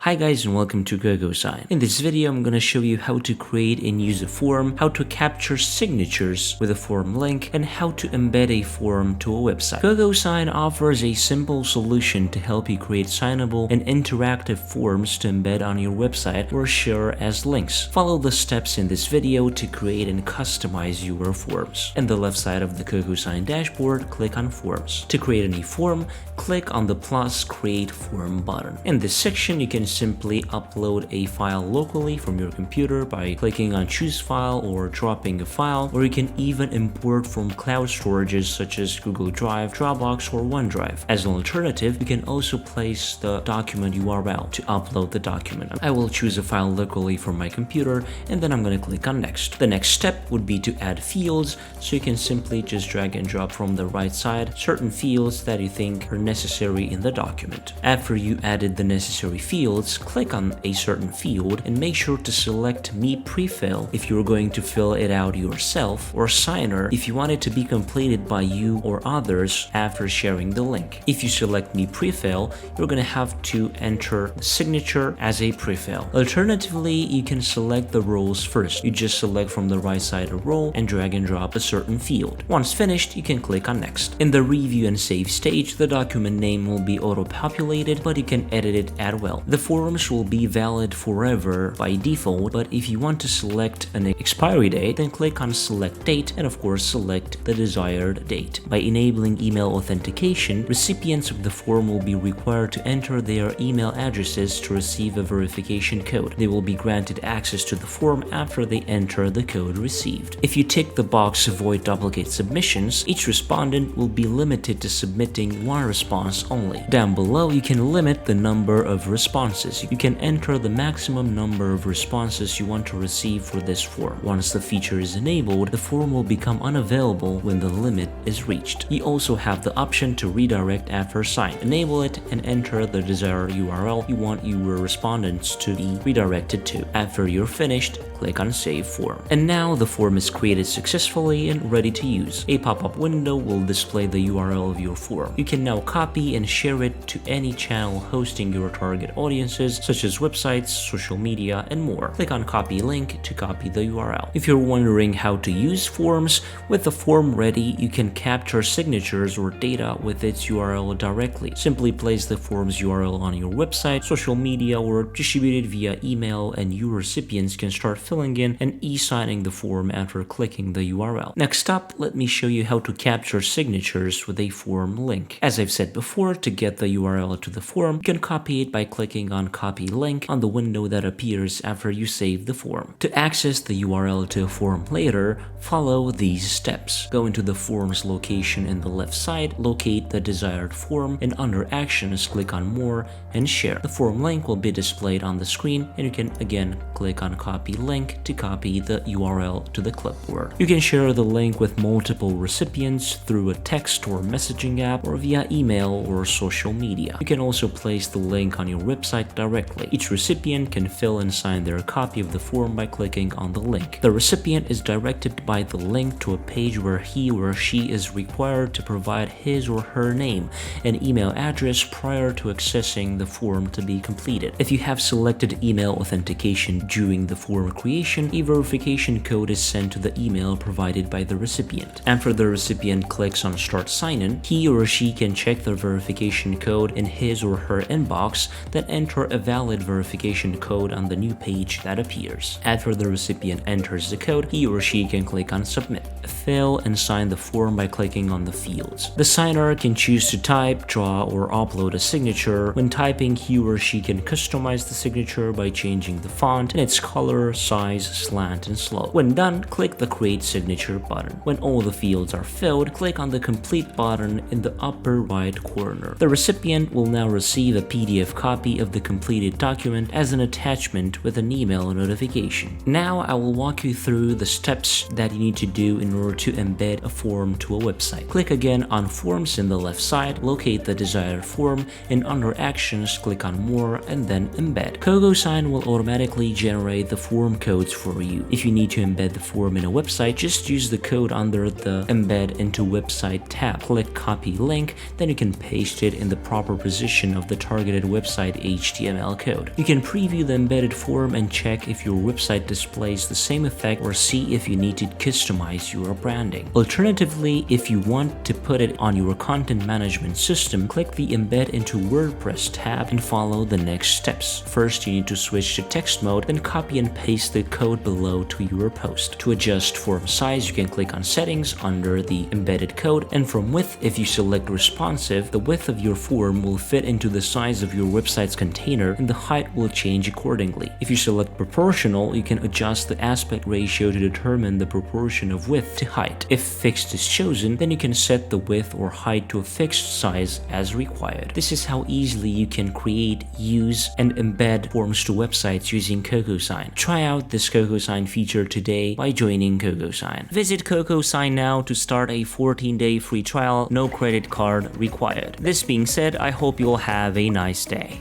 Hi guys and welcome to CocoSign. In this video I'm gonna show you how to create and use a form, how to capture signatures with a form link, and how to embed a form to a website. CocoSign offers a simple solution to help you create signable and interactive forms to embed on your website or share as links. Follow the steps in this video to create and customize your forms. In the left side of the CocoSign dashboard, click on Forms. To create a new form, click on the plus Create Form button. In this section, you can simply upload a file locally from your computer by clicking on Choose File or dropping a file, or you can even import from cloud storages such as Google Drive, Dropbox, or OneDrive. As an alternative, you can also place the document URL to upload the document. I will choose a file locally from my computer and then I'm going to click on Next. The next step would be to add fields, so you can simply just drag and drop from the right side certain fields that you think are necessary in the document. After you added the necessary fields, click on a certain field and make sure to select Me Pre-fill if you're going to fill it out yourself, or Signer if you want it to be completed by you or others after sharing the link. If you select Me Pre-fill, you're going to have to enter the signature as a pre-fill. Alternatively, you can select the roles first. You just select from the right side a role and drag and drop a certain field. Once finished, you can click on Next. In the review and save stage, the document name will be auto-populated, but you can edit it as well. The forms will be valid forever by default, but if you want to select an expiry date, then click on Select Date and of course select the desired date. By enabling email authentication, recipients of the form will be required to enter their email addresses to receive a verification code. They will be granted access to the form after they enter the code received. If you tick the box Avoid Duplicate Submissions, each respondent will be limited to submitting one response only. Down below, you can limit the number of responses. You can enter the maximum number of responses you want to receive for this form. Once the feature is enabled, the form will become unavailable when the limit is reached. You also have the option to redirect after sign. Enable it and enter the desired URL you want your respondents to be redirected to. After you're finished, click on Save Form. And now the form is created successfully and ready to use. A pop-up window will display the URL of your form. You can now copy and share it to any channel hosting your target audiences, such as websites, social media, and more. Click on Copy Link to copy the URL. If you're wondering how to use forms, with the form ready, you can capture signatures or data with its URL directly. Simply place the form's URL on your website, social media, or distribute it via email, and your recipients can start filling in and e-signing the form after clicking the URL. Next up, let me show you how to capture signatures with a form link. As I've said before, to get the URL to the form, you can copy it by clicking on Copy Link on the window that appears after you save the form. To access the URL to a form later, follow these steps. Go into the form's location in the left side, locate the desired form, and under Actions, click on More and Share. The form link will be displayed on the screen, and you can again click on Copy Link to copy the URL to the clipboard. You can share the link with multiple recipients through a text or messaging app, or via email or social media. You can also place the link on your website directly. Each recipient can fill and sign their copy of the form by clicking on the link. The recipient is directed by the link to a page where he or she is required to provide his or her name and email address prior to accessing the form to be completed. If you have selected email authentication during the form creation, a verification code is sent to the email provided by the recipient. After the recipient clicks on Start Sign-in, he or she can check the verification code in his or her inbox, then enter a valid verification code on the new page that appears. After the recipient enters the code, he or she can click on Submit. Fill and sign the form by clicking on the fields. The signer can choose to type, draw, or upload a signature. When typing, he or she can customize the signature by changing the font and its color, size, slant, and slope. When done, click the Create Signature button. When all the fields are filled, click on the Complete button in the upper right corner. The recipient will now receive a PDF copy of the completed document as an attachment with an email notification. Now I will walk you through the steps that you need to do in order to embed a form to a website. Click again on Forms in the left side, locate the desired form, and under Actions, click on More and then Embed. CocoSign will automatically generate the form codes for you. If you need to embed the form in a website, just use the code under the Embed into Website tab. Click Copy Link, then you can paste it in the proper position of the targeted website HTML HTML code. You can preview the embedded form and check if your website displays the same effect or see if you need to customize your branding. Alternatively, if you want to put it on your content management system, click the Embed into WordPress tab and follow the next steps. First, you need to switch to text mode, then copy and paste the code below to your post. To adjust form size, you can click on Settings under the embedded code, and from Width, if you select Responsive, the width of your form will fit into the size of your website's container and the height will change accordingly. If you select Proportional, you can adjust the aspect ratio to determine the proportion of width to height. If Fixed is chosen, then you can set the width or height to a fixed size as required. This is how easily you can create, use, and embed forms to websites using CocoSign. Try out this CocoSign feature today by joining CocoSign. Visit CocoSign now to start a 14-day free trial, no credit card required. This being said, I hope you'll have a nice day.